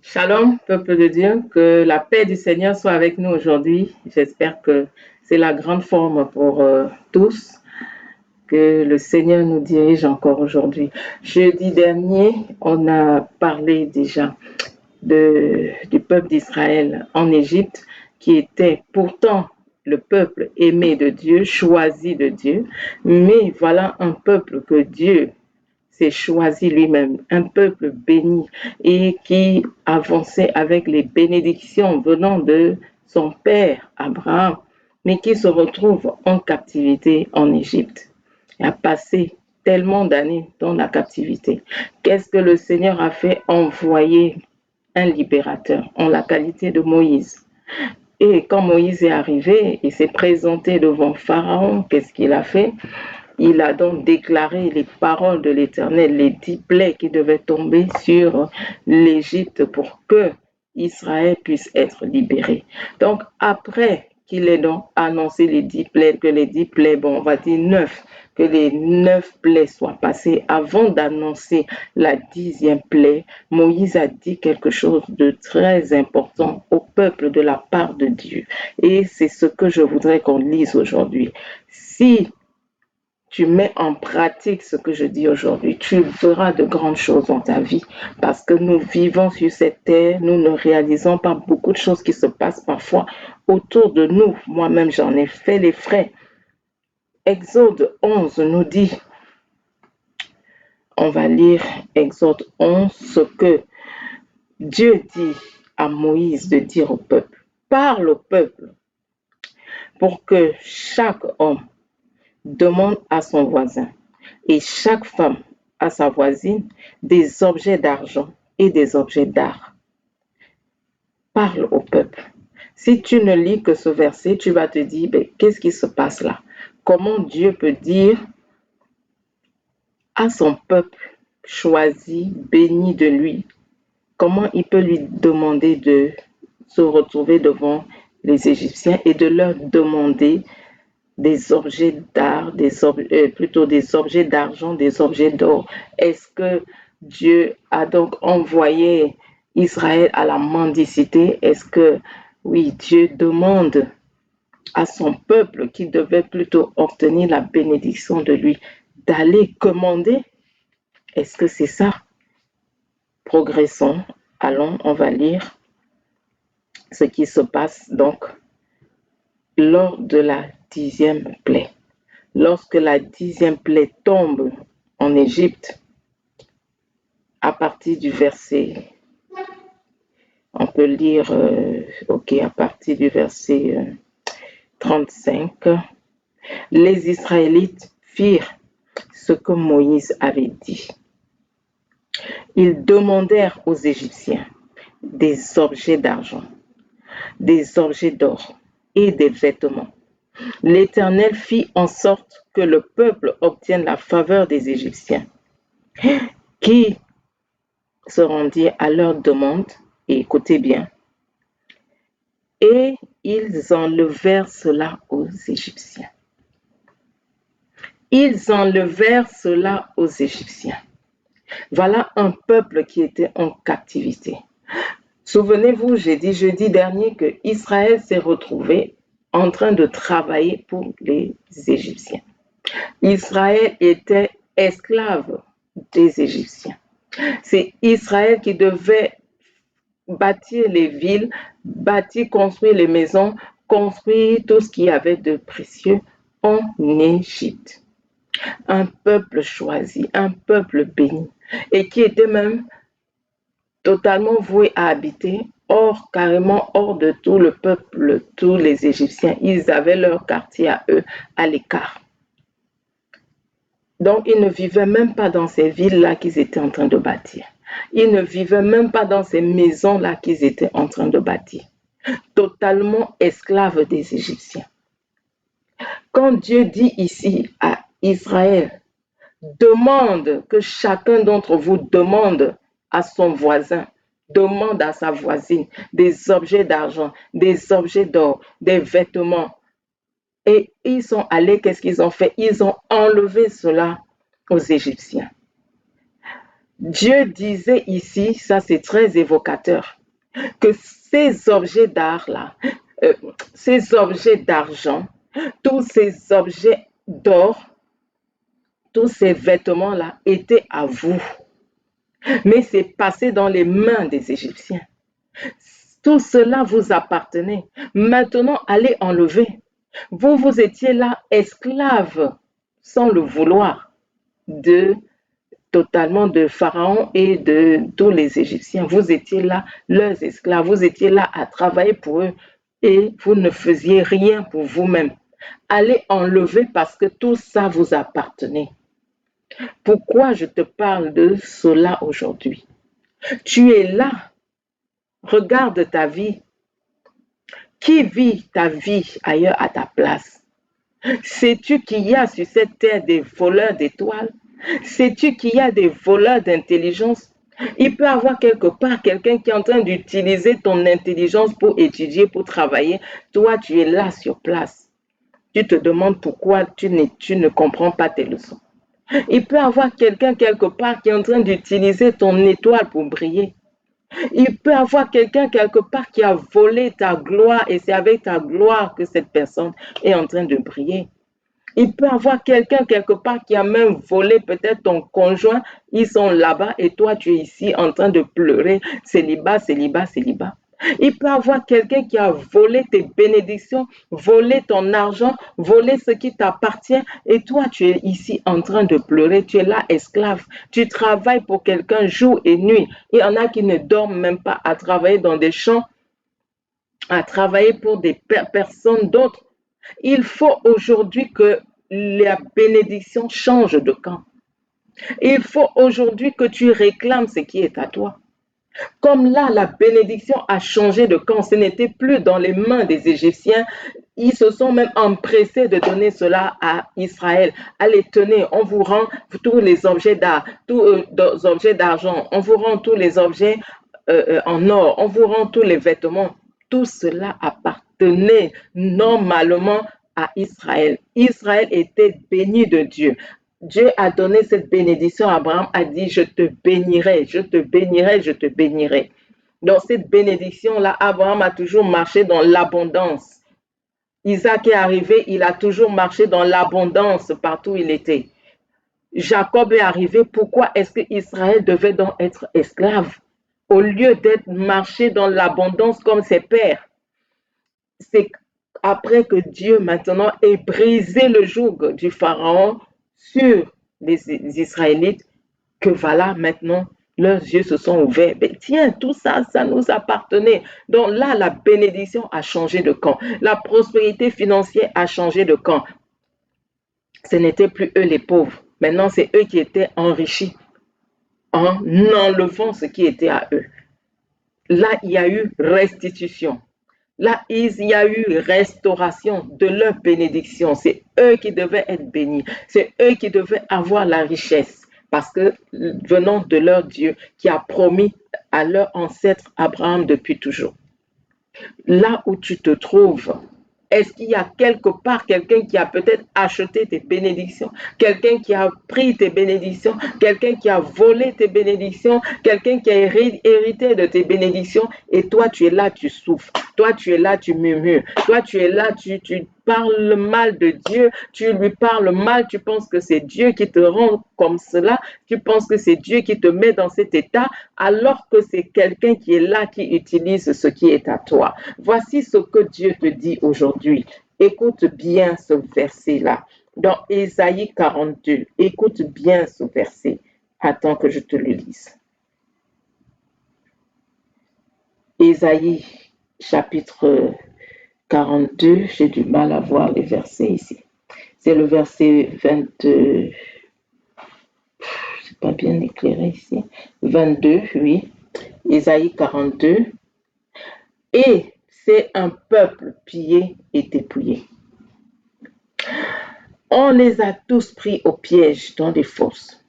Shalom, peuple de Dieu, que la paix du Seigneur soit avec nous aujourd'hui. J'espère que c'est la grande forme pour tous, que le Seigneur nous dirige encore aujourd'hui. Jeudi dernier, on a parlé déjà du peuple d'Israël en Égypte, qui était pourtant le peuple aimé de Dieu, choisi de Dieu, mais voilà un peuple que Dieu s'est choisi lui-même, un peuple béni et qui avançait avec les bénédictions venant de son père Abraham, mais qui se retrouve en captivité en Égypte. Il a passé tellement d'années dans la captivité. Qu'est-ce que le Seigneur a fait? Envoyer un libérateur en la qualité de Moïse. Et quand Moïse est arrivé, il s'est présenté devant Pharaon. Qu'est-ce qu'il a fait? Il a donc déclaré les paroles de l'Éternel, les 10 plaies qui devaient tomber sur l'Égypte pour que Israël puisse être libéré. Donc, après qu'il ait donc annoncé les 10 plaies, que les 10 plaies, bon, on va dire 9, que les 9 plaies soient passées, avant d'annoncer la 10e plaie, Moïse a dit quelque chose de très important au peuple de la part de Dieu. Et c'est ce que je voudrais qu'on lise aujourd'hui. Si tu mets en pratique ce que je dis aujourd'hui, tu feras de grandes choses dans ta vie parce que nous vivons sur cette terre, nous ne réalisons pas beaucoup de choses qui se passent parfois autour de nous. Moi-même, j'en ai fait les frais. Exode 11 nous dit, on va lire Exode 11, ce que Dieu dit à Moïse de dire au peuple. Parle au peuple pour que chaque homme demande à son voisin et chaque femme à sa voisine des objets d'argent et des objets d'art. Parle au peuple. Si tu ne lis que ce verset, tu vas te dire, qu'est-ce qui se passe là? Comment Dieu peut dire à son peuple choisi, béni de lui, comment il peut lui demander de se retrouver devant les Égyptiens et de leur demander des objets d'art, plutôt des objets d'argent, des objets d'or. Est-ce que Dieu a donc envoyé Israël à la mendicité? Est-ce que, oui, Dieu demande à son peuple qui devait plutôt obtenir la bénédiction de lui d'aller commander? Est-ce que c'est ça? Progressons. Allons, on va lire ce qui se passe donc lors de la 10e plaie. Lorsque la 10e plaie tombe en Égypte, à partir du verset, on peut lire, à partir du verset 35, les Israélites firent ce que Moïse avait dit. Ils demandèrent aux Égyptiens des objets d'argent, des objets d'or et des vêtements. L'Éternel fit en sorte que le peuple obtienne la faveur des Égyptiens, qui se rendirent à leur demande, et écoutez bien, et ils enlevèrent cela aux Égyptiens. Ils enlevèrent cela aux Égyptiens. Voilà un peuple qui était en captivité. Souvenez-vous, j'ai dit jeudi dernier que Israël s'est retrouvé en train de travailler pour les Égyptiens. Israël était esclave des Égyptiens. C'est Israël qui devait bâtir les villes, construire les maisons, construire tout ce qu'il y avait de précieux en Égypte. Un peuple choisi, un peuple béni, et qui était même totalement voué à habiter carrément hors de tout le peuple, tous les Égyptiens. Ils avaient leur quartier à eux, à l'écart. Donc, ils ne vivaient même pas dans ces villes-là qu'ils étaient en train de bâtir. Ils ne vivaient même pas dans ces maisons-là qu'ils étaient en train de bâtir. Totalement esclaves des Égyptiens. Quand Dieu dit ici à Israël, demande que chacun d'entre vous demande à son voisin, demande à sa voisine des objets d'argent, des objets d'or, des vêtements. Et ils sont allés, qu'est-ce qu'ils ont fait? Ils ont enlevé cela aux Égyptiens. Dieu disait ici, ça c'est très évocateur, que ces objets d'art-là, ces objets d'argent, tous ces objets d'or, tous ces vêtements-là étaient à vous. Mais c'est passé dans les mains des Égyptiens. Tout cela vous appartenait. Maintenant, allez enlever. Vous, vous étiez là, esclaves, sans le vouloir, de totalement de Pharaon et de tous les Égyptiens. Vous étiez là, leurs esclaves. Vous étiez là à travailler pour eux et vous ne faisiez rien pour vous-même. Allez enlever parce que tout ça vous appartenait. Pourquoi je te parle de cela aujourd'hui? Tu es là. Regarde ta vie. Qui vit ta vie ailleurs à ta place? Sais-tu qu'il y a sur cette terre des voleurs d'étoiles? Sais-tu qu'il y a des voleurs d'intelligence? Il peut y avoir quelque part quelqu'un qui est en train d'utiliser ton intelligence pour étudier, pour travailler. Toi, tu es là sur place. Tu te demandes pourquoi tu ne comprends pas tes leçons. Il peut y avoir quelqu'un quelque part qui est en train d'utiliser ton étoile pour briller. Il peut y avoir quelqu'un quelque part qui a volé ta gloire et c'est avec ta gloire que cette personne est en train de briller. Il peut y avoir quelqu'un quelque part qui a même volé peut-être ton conjoint, ils sont là-bas et toi tu es ici en train de pleurer, célibat, célibat, célibat. Il peut y avoir quelqu'un qui a volé tes bénédictions, volé ton argent, volé ce qui t'appartient et toi tu es ici en train de pleurer, tu es là esclave. Tu travailles pour quelqu'un jour et nuit. Il y en a qui ne dorment même pas à travailler dans des champs, à travailler pour des personnes d'autres. Il faut aujourd'hui que la bénédiction change de camp. Il faut aujourd'hui que tu réclames ce qui est à toi. Comme là, la bénédiction a changé de camp, ce n'était plus dans les mains des Égyptiens. Ils se sont même empressés de donner cela à Israël. Allez, tenez, on vous rend tous les objets d'art, tous les objets d'argent, on vous rend tous les objets en or, on vous rend tous les vêtements. Tout cela appartenait normalement à Israël. Israël était béni de Dieu. Dieu a donné cette bénédiction à Abraham, a dit, je te bénirai, je te bénirai, je te bénirai. Dans cette bénédiction-là, Abraham a toujours marché dans l'abondance. Isaac est arrivé, il a toujours marché dans l'abondance partout où il était. Jacob est arrivé, pourquoi est-ce que Israël devait donc être esclave au lieu d'être marché dans l'abondance comme ses pères? C'est après que Dieu maintenant ait brisé le joug du Pharaon sur les Israélites que voilà maintenant leurs yeux se sont ouverts. Mais tiens, tout ça, ça nous appartenait. Donc là, la bénédiction a changé de camp. La prospérité financière a changé de camp. Ce n'étaient plus eux les pauvres. Maintenant, c'est eux qui étaient enrichis en enlevant ce qui était à eux. Là, il y a eu restitution. Là, il y a eu restauration de leur bénédiction. C'est eux qui devaient être bénis. C'est eux qui devaient avoir la richesse. Parce que venant de leur Dieu qui a promis à leur ancêtre Abraham depuis toujours. Là où tu te trouves, est-ce qu'il y a quelque part quelqu'un qui a peut-être acheté tes bénédictions, quelqu'un qui a pris tes bénédictions, quelqu'un qui a volé tes bénédictions, quelqu'un qui a hérité de tes bénédictions et toi tu es là, tu souffres, toi tu es là, tu murmures, toi tu es là, tu parles mal de Dieu, tu lui parles mal, tu penses que c'est Dieu qui te rend comme cela, tu penses que c'est Dieu qui te met dans cet état, alors que c'est quelqu'un qui est là, qui utilise ce qui est à toi. Voici ce que Dieu te dit aujourd'hui. Écoute bien ce verset-là. Dans Ésaïe 42, écoute bien ce verset. Attends que je te le lise. Ésaïe chapitre 42, j'ai du mal à voir les versets ici. C'est le verset 22, c'est pas bien éclairé ici. 22, oui. Ésaïe 42. Et c'est un peuple pillé et dépouillé. On les a tous pris au piège dans des fosses,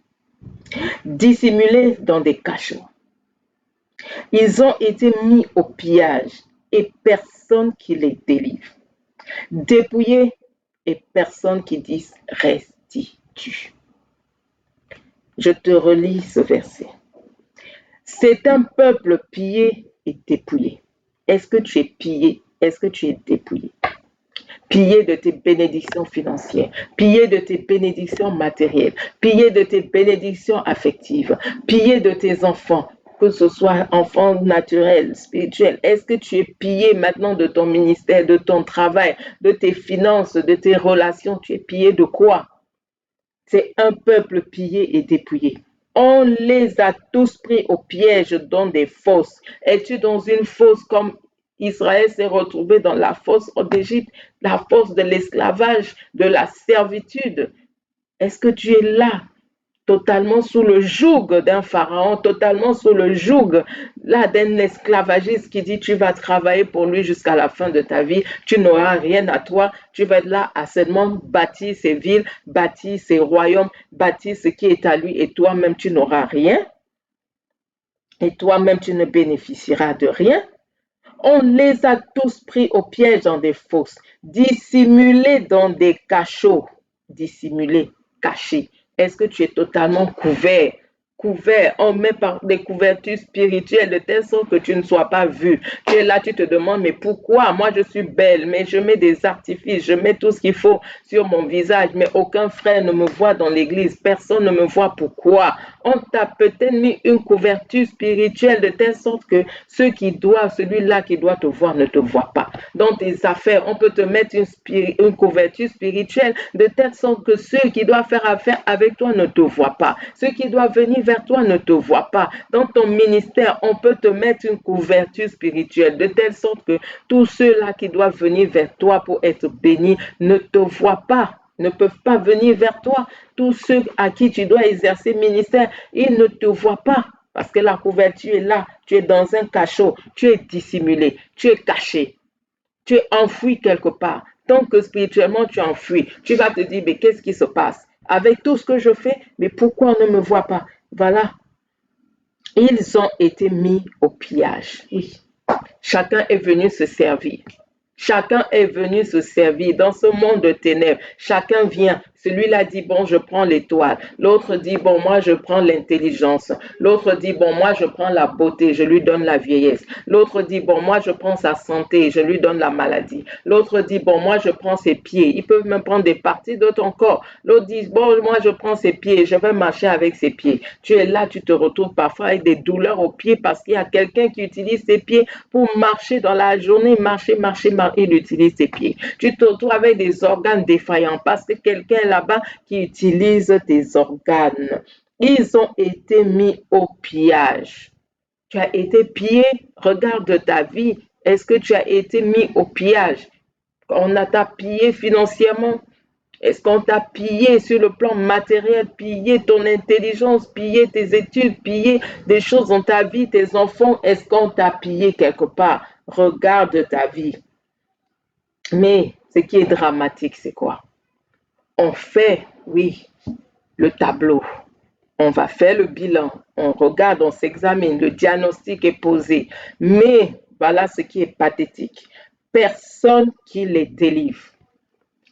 dissimulés dans des cachots. Ils ont été mis au pillage et personne qui les délivre. Dépouillés et personne qui dise restitue. Je te relis ce verset. C'est un peuple pillé et dépouillé. Est-ce que tu es pillé? Est-ce que tu es dépouillé? Pillé de tes bénédictions financières, pillé de tes bénédictions matérielles, pillé de tes bénédictions affectives, pillé de tes enfants, que ce soit enfants naturels, spirituels. Est-ce que tu es pillé maintenant de ton ministère, de ton travail, de tes finances, de tes relations? Tu es pillé de quoi? C'est un peuple pillé et dépouillé. On les a tous pris au piège dans des fosses. Es-tu dans une fosse comme Israël s'est retrouvé dans la fosse d'Égypte, la fosse de l'esclavage, de la servitude? Est-ce que tu es là, totalement sous le joug d'un pharaon, totalement sous le joug là d'un esclavagiste qui dit tu vas travailler pour lui jusqu'à la fin de ta vie, tu n'auras rien à toi, tu vas être là à seulement bâtir ses villes, bâtir ses royaumes, bâtir ce qui est à lui et toi-même tu n'auras rien et toi-même tu ne bénéficieras de rien. On les a tous pris au piège dans des fosses, dissimulés dans des cachots, dissimulés, cachés. Est-ce que tu es totalement couvert? Couvert, on met par des couvertures spirituelles de telle sorte que tu ne sois pas vu. Tu es là, tu te demandes, mais pourquoi? Moi, je suis belle, mais je mets des artifices, je mets tout ce qu'il faut sur mon visage, mais aucun frère ne me voit dans l'église, personne ne me voit. Pourquoi? On t'a peut-être mis une couverture spirituelle de telle sorte que celui-là qui doit te voir ne te voit pas. Dans tes affaires, on peut te mettre une couverture spirituelle de telle sorte que ceux qui doivent faire affaire avec toi ne te voient pas. Ceux qui doivent venir vers toi ne te voient pas. Dans ton ministère, on peut te mettre une couverture spirituelle de telle sorte que tous ceux-là qui doivent venir vers toi pour être bénis ne te voient pas, ne peuvent pas venir vers toi. Tous ceux à qui tu dois exercer ministère, ils ne te voient pas parce que la couverture est là. Tu es dans un cachot, tu es dissimulé, tu es caché, tu es enfoui quelque part. Tant que spirituellement tu es enfoui, tu vas te dire, mais qu'est-ce qui se passe? Avec tout ce que je fais, mais pourquoi on ne me voit pas? Voilà. Ils ont été mis au pillage. Oui. Chacun est venu se servir. Chacun est venu se servir dans ce monde de ténèbres. Chacun vient. Celui-là dit, bon, je prends l'étoile. L'autre dit, bon, moi, je prends l'intelligence. L'autre dit, bon, moi, je prends la beauté, je lui donne la vieillesse. L'autre dit, bon, moi, je prends sa santé, je lui donne la maladie. L'autre dit, bon, moi, je prends ses pieds. Ils peuvent même prendre des parties, d'autres encore. L'autre dit, bon, moi, je prends ses pieds, je vais marcher avec ses pieds. Tu es là, tu te retrouves parfois avec des douleurs aux pieds parce qu'il y a quelqu'un qui utilise ses pieds pour marcher dans la journée, marcher, il utilise ses pieds. Tu te retrouves avec des organes défaillants parce que quelqu'un est là-bas qui utilise tes organes. Ils ont été mis au pillage. Tu as été pillé, regarde ta vie. Est-ce que tu as été mis au pillage? On t'a pillé financièrement? Est-ce qu'on t'a pillé sur le plan matériel, pillé ton intelligence, pillé tes études, pillé des choses dans ta vie, tes enfants? Est-ce qu'on t'a pillé quelque part? Regarde ta vie. Mais ce qui est dramatique, c'est quoi? On fait, oui, le tableau. On va faire le bilan. On regarde, on s'examine. Le diagnostic est posé. Mais voilà ce qui est pathétique. Personne qui les délivre.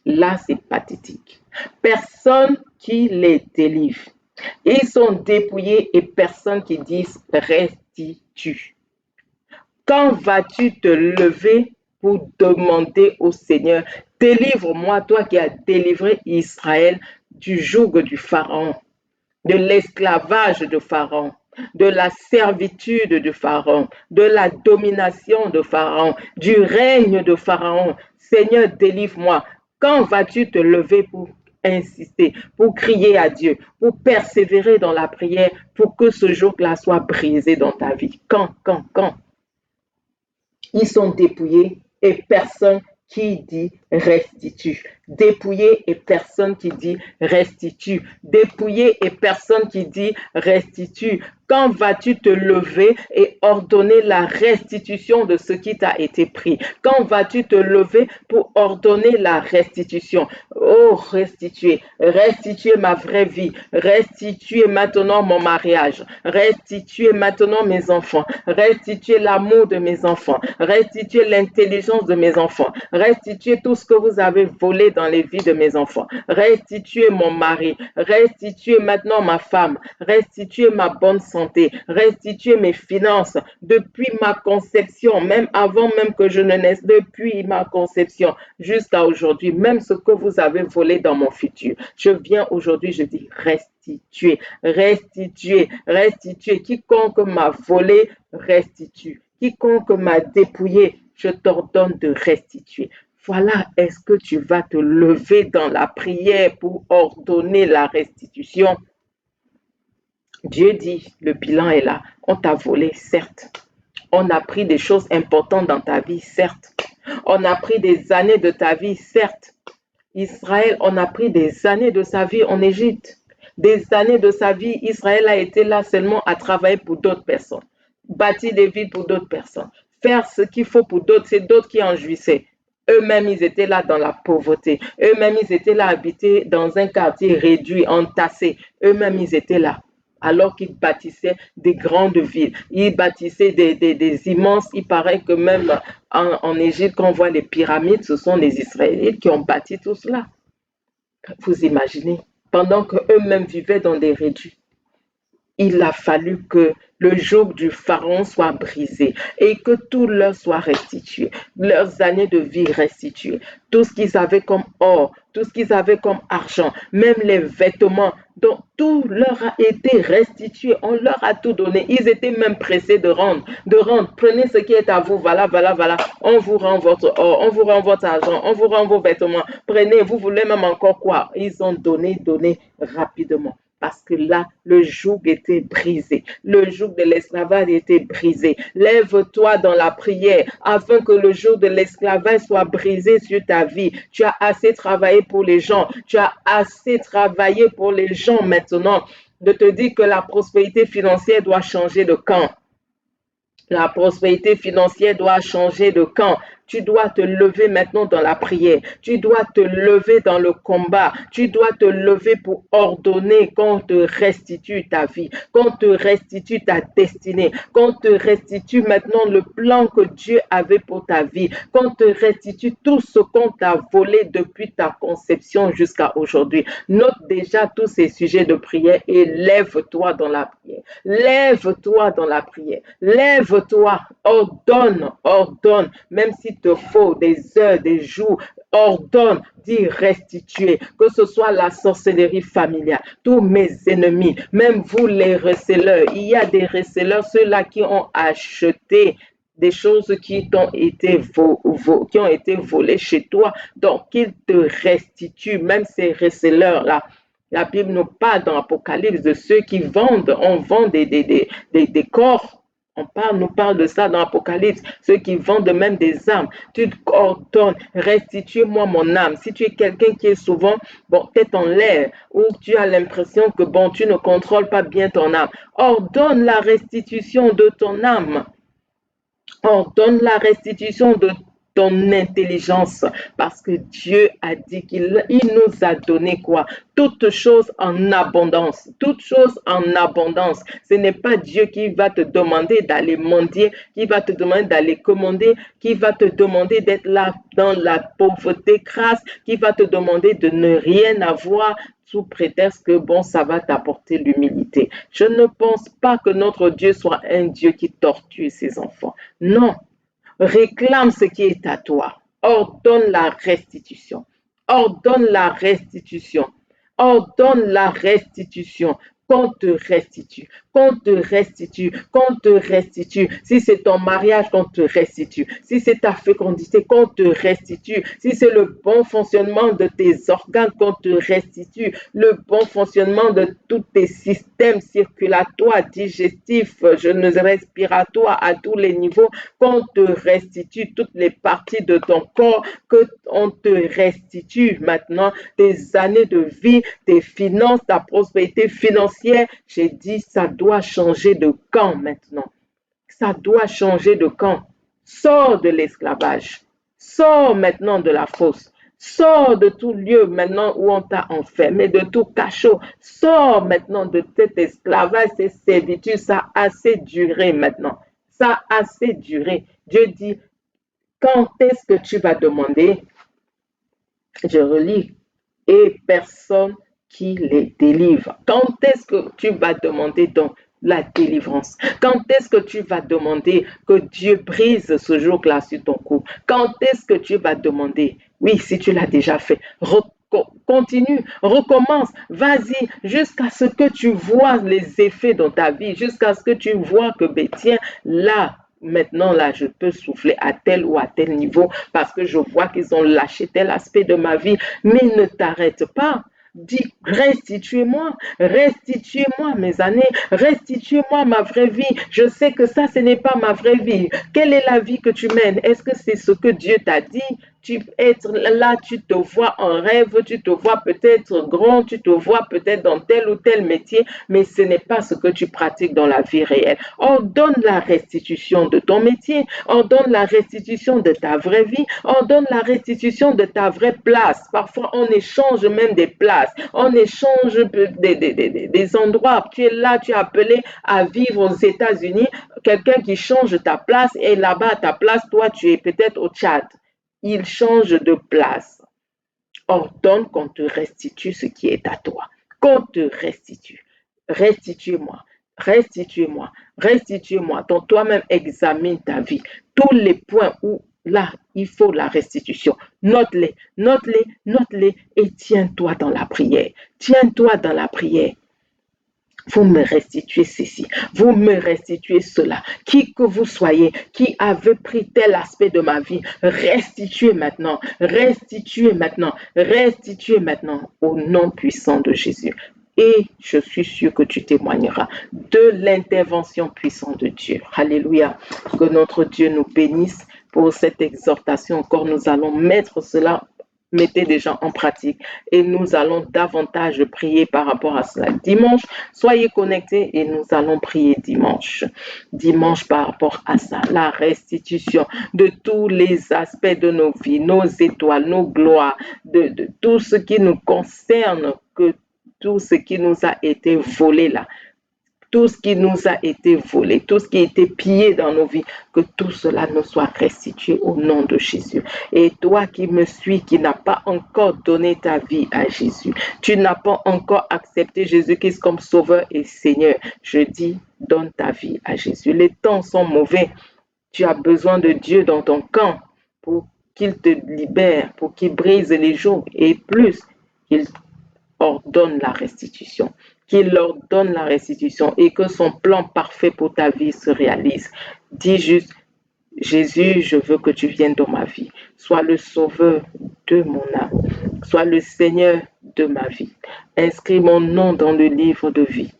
Là, c'est pathétique. Personne qui les délivre. Ils sont dépouillés et personne qui dit restitue. Quand vas-tu te lever pour demander au Seigneur, délivre-moi, toi qui as délivré Israël du joug du Pharaon, de l'esclavage de Pharaon, de la servitude de Pharaon, de la domination de Pharaon, du règne de Pharaon. Seigneur, délivre-moi. Quand vas-tu te lever pour insister, pour crier à Dieu, pour persévérer dans la prière, pour que ce jour-là soit brisé dans ta vie? Quand? Ils sont dépouillés et personne qui dit restitue. Dépouillé et personne qui dit restitue. Dépouillé et personne qui dit restitue. Quand vas-tu te lever et ordonner la restitution de ce qui t'a été pris? Quand vas-tu te lever pour ordonner la restitution? Oh, restituer. Restituer ma vraie vie. Restituer maintenant mon mariage. Restituer maintenant mes enfants. Restituer l'amour de mes enfants. Restituer l'intelligence de mes enfants. Restituer tout ce que vous avez volé dans les vies de mes enfants. Restituez mon mari, restituez maintenant ma femme, restituez ma bonne santé, restituez mes finances depuis ma conception, même avant même que je ne naisse, depuis ma conception jusqu'à aujourd'hui, même ce que vous avez volé dans mon futur. Je viens aujourd'hui, je dis restituez, restituez, restituez. Quiconque m'a volé, restitue. Quiconque m'a dépouillé, je t'ordonne de restituer. Voilà, est-ce que tu vas te lever dans la prière pour ordonner la restitution? Dieu dit, le bilan est là. On t'a volé, certes. On a pris des choses importantes dans ta vie, certes. On a pris des années de ta vie, certes. Israël, on a pris des années de sa vie en Égypte. Des années de sa vie, Israël a été là seulement à travailler pour d'autres personnes. Bâtir des villes pour d'autres personnes. Faire ce qu'il faut pour d'autres, c'est d'autres qui en jouissaient. Eux-mêmes, ils étaient là dans la pauvreté. Eux-mêmes, ils étaient là habités dans un quartier réduit, entassé. Eux-mêmes, ils étaient là. Alors qu'ils bâtissaient des grandes villes. Ils bâtissaient des immenses. Il paraît que même en Égypte, quand on voit les pyramides, ce sont les Israélites qui ont bâti tout cela. Vous imaginez, pendant qu'eux-mêmes vivaient dans des réduits, il a fallu que le joug du pharaon soit brisé et que tout leur soit restitué, leurs années de vie restituées, tout ce qu'ils avaient comme or, tout ce qu'ils avaient comme argent, même les vêtements, donc tout leur a été restitué, on leur a tout donné, ils étaient même pressés de rendre, prenez ce qui est à vous, voilà, on vous rend votre or, on vous rend votre argent, on vous rend vos vêtements, prenez, vous voulez même encore quoi? Ils ont donné rapidement. Parce que là, le joug était brisé. Le joug de l'esclavage était brisé. Lève-toi dans la prière afin que le joug de l'esclavage soit brisé sur ta vie. Tu as assez travaillé pour les gens. Tu as assez travaillé pour les gens maintenant. De te dire que la prospérité financière doit changer de camp. La prospérité financière doit changer de camp. Tu dois te lever maintenant dans la prière. Tu dois te lever dans le combat. Tu dois te lever pour ordonner qu'on te restitue ta vie, qu'on te restitue ta destinée, qu'on te restitue maintenant le plan que Dieu avait pour ta vie, qu'on te restitue tout ce qu'on t'a volé depuis ta conception jusqu'à aujourd'hui. Note déjà tous ces sujets de prière et lève-toi dans la prière. Lève-toi dans la prière. Lève-toi, ordonne, même s'il te faut des heures, des jours, ordonne, dis restituer, que ce soit la sorcellerie familiale, tous mes ennemis, même vous les receleurs, il y a des receleurs, ceux-là qui ont acheté des choses qui ont été volées chez toi, donc qu'ils te restituent, même ces receleurs-là. La Bible nous parle dans l'Apocalypse de ceux qui vendent, on vend des corps. Nous parle de ça dans l'Apocalypse, ceux qui vendent même des âmes. Tu ordonnes, restitue-moi mon âme. Si tu es quelqu'un qui est souvent, tête en l'air, ou tu as l'impression que, tu ne contrôles pas bien ton âme, ordonne la restitution de ton âme. Ordonne la restitution de ton intelligence, parce que Dieu a dit qu'il nous a donné quoi? Toutes choses en abondance. Toutes choses en abondance. Ce n'est pas Dieu qui va te demander d'aller mendier, qui va te demander d'aller commander, qui va te demander d'être là dans la pauvreté crasse, qui va te demander de ne rien avoir sous prétexte que ça va t'apporter l'humilité. Je ne pense pas que notre Dieu soit un Dieu qui torture ses enfants. Non. Réclame ce qui est à toi. Ordonne la restitution. Ordonne la restitution. Ordonne la restitution. Qu'on te restitue, qu'on te restitue, qu'on te restitue. Si c'est ton mariage, qu'on te restitue. Si c'est ta fécondité, qu'on te restitue. Si c'est le bon fonctionnement de tes organes, qu'on te restitue. Le bon fonctionnement de tous tes systèmes circulatoires, digestifs, respiratoires à tous les niveaux, qu'on te restitue toutes les parties de ton corps, qu'on te restitue maintenant tes années de vie, tes finances, ta prospérité financière. J'ai dit, ça doit changer de camp maintenant. Ça doit changer de camp. Sors de l'esclavage. Sors maintenant de la fosse. Sors de tout lieu maintenant où on t'a enfermé, de tout cachot. Sors maintenant de cet esclavage, cette servitude. Ça a assez duré maintenant. Ça a assez duré. Dieu dit, quand est-ce que tu vas demander? Je relis. Et personne qui les délivre. Quand est-ce que tu vas demander donc la délivrance? Quand est-ce que tu vas demander que Dieu brise ce jour-là sur ton cou? Quand est-ce que tu vas demander? Oui, si tu l'as déjà fait, continue, recommence, vas-y, jusqu'à ce que tu vois les effets dans ta vie, jusqu'à ce que tu vois que, ben, tiens, là, maintenant, là, je peux souffler à tel ou à tel niveau parce que je vois qu'ils ont lâché tel aspect de ma vie. Mais ne t'arrête pas. Dis, restituez-moi, restituez-moi mes années, restituez-moi ma vraie vie. Je sais que ça, ce n'est pas ma vraie vie. Quelle est la vie que tu mènes? Est-ce que c'est ce que Dieu t'a dit? Là, tu te vois en rêve, tu te vois peut-être grand, tu te vois peut-être dans tel ou tel métier, mais ce n'est pas ce que tu pratiques dans la vie réelle. Ordonne la restitution de ton métier, ordonne la restitution de ta vraie vie, ordonne la restitution de ta vraie place. Parfois, on échange même des places, on échange des endroits. Tu es là, tu es appelé à vivre aux États-Unis, quelqu'un qui change ta place et là-bas, à ta place, toi, tu es peut-être au Tchad. Il change de place. Ordonne qu'on te restitue ce qui est à toi. Qu'on te restitue. Restituez-moi. Restituez-moi. Restituez-moi. Donc toi-même examine ta vie. Tous les points où là, il faut la restitution. Note-les, note-les, note-les et tiens-toi dans la prière. Tiens-toi dans la prière. Vous me restituez ceci, vous me restituez cela. Qui que vous soyez, qui avez pris tel aspect de ma vie, restituez maintenant, restituez maintenant, restituez maintenant au nom puissant de Jésus. Et je suis sûr que tu témoigneras de l'intervention puissante de Dieu. Alléluia. Que notre Dieu nous bénisse pour cette exhortation. Encore, nous allons mettre cela. Mettez déjà en pratique et nous allons davantage prier par rapport à cela. Dimanche, soyez connectés et nous allons prier dimanche. Dimanche par rapport à ça, la restitution de tous les aspects de nos vies, nos étoiles, nos gloires, de tout ce qui nous concerne, que tout ce qui nous a été volé là, tout ce qui nous a été volé, tout ce qui a été pillé dans nos vies, que tout cela nous soit restitué au nom de Jésus. Et toi qui me suis, qui n'as pas encore donné ta vie à Jésus, tu n'as pas encore accepté Jésus-Christ comme Sauveur et Seigneur, je dis, donne ta vie à Jésus. Les temps sont mauvais. Tu as besoin de Dieu dans ton camp pour qu'il te libère, pour qu'il brise les jours et plus, qu'il ordonne la restitution, qu'il leur donne la restitution et que son plan parfait pour ta vie se réalise. Dis juste, Jésus, je veux que tu viennes dans ma vie. Sois le sauveur de mon âme. Sois le Seigneur de ma vie. Inscris mon nom dans le livre de vie.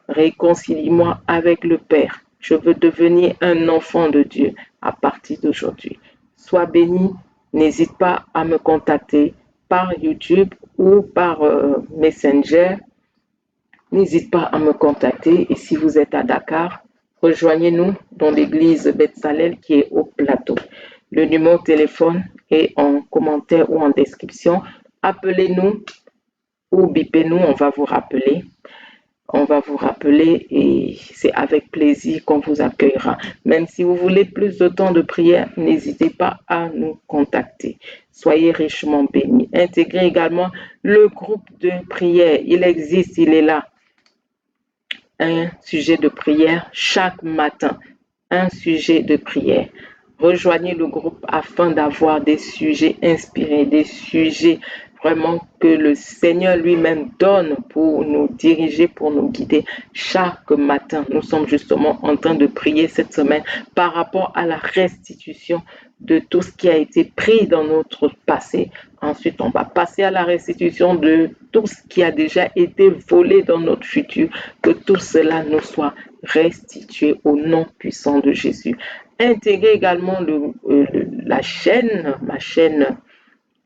Réconcilie-moi avec le Père. Je veux devenir un enfant de Dieu à partir d'aujourd'hui. Sois béni. N'hésite pas à me contacter par YouTube ou par Messenger. N'hésite pas à me contacter. Et si vous êtes à Dakar, rejoignez-nous dans l'église Beth-Salel qui est au plateau. Le numéro de téléphone est en commentaire ou en description. Appelez-nous ou bipez-nous, on va vous rappeler. On va vous rappeler et c'est avec plaisir qu'on vous accueillera. Même si vous voulez plus de temps de prière, n'hésitez pas à nous contacter. Soyez richement bénis. Intégrez également le groupe de prière. Il existe, il est là. Un sujet de prière chaque matin. Un sujet de prière. Rejoignez le groupe afin d'avoir des sujets inspirés, des sujets vraiment que le Seigneur lui-même donne pour nous diriger, pour nous guider chaque matin. Nous sommes justement en train de prier cette semaine par rapport à la restitution de tout ce qui a été pris dans notre passé. Ensuite, on va passer à la restitution de tout ce qui a déjà été volé dans notre futur, que tout cela nous soit restitué au nom puissant de Jésus. Intégrez également ma chaîne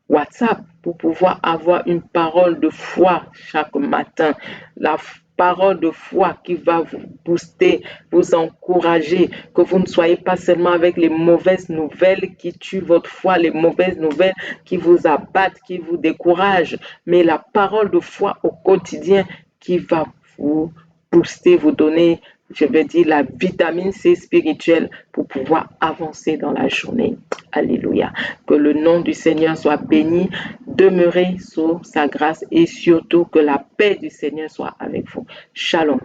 WhatsApp pour pouvoir avoir une parole de foi chaque matin. La parole de foi qui va vous booster, vous encourager, que vous ne soyez pas seulement avec les mauvaises nouvelles qui tuent votre foi, les mauvaises nouvelles qui vous abattent, qui vous découragent, mais la parole de foi au quotidien qui va vous booster, vous donner, je vais dire, la vitamine C spirituelle pour pouvoir avancer dans la journée. Alléluia. Que le nom du Seigneur soit béni. demeurez sous sa grâce et surtout que la paix du Seigneur soit avec vous. Shalom.